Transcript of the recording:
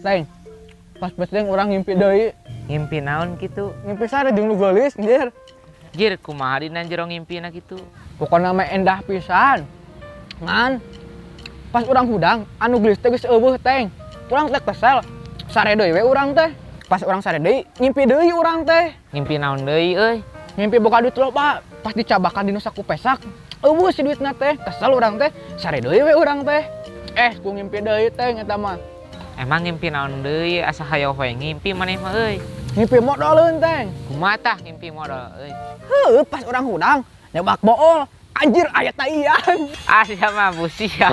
teh. Pas penting orang ngimpi deui. Ngimpi naon gitu? Ngimpi sare jeung nu geulis anjir. Jir kumaha dina jero ngimpina gitu? Pokona mah endah pisan. Ngan pas urang hudang anu geulis teh geus eueuh teh. Urang teh kesel. Sare deui we urang teh. Pas urang sare deui ngimpi deui urang teh. Ngimpi naon deui euy? Ngimpi boga duit loba. Pas dicabakan dinu saku pesak. Eueuh si duitna teh. Kesel urang teh. Sare deui we urang teh. Ku ngimpi deui teh eta mah. Emang ngimpi naon deui asa hayang we ngimpi maneh mah euy? Ngimpi modaleun teh. Kumaha tah ngimpi modal euy? Heuh pas urang hudang nyebak bool. Anjir aya taian. Ah sia mah busia.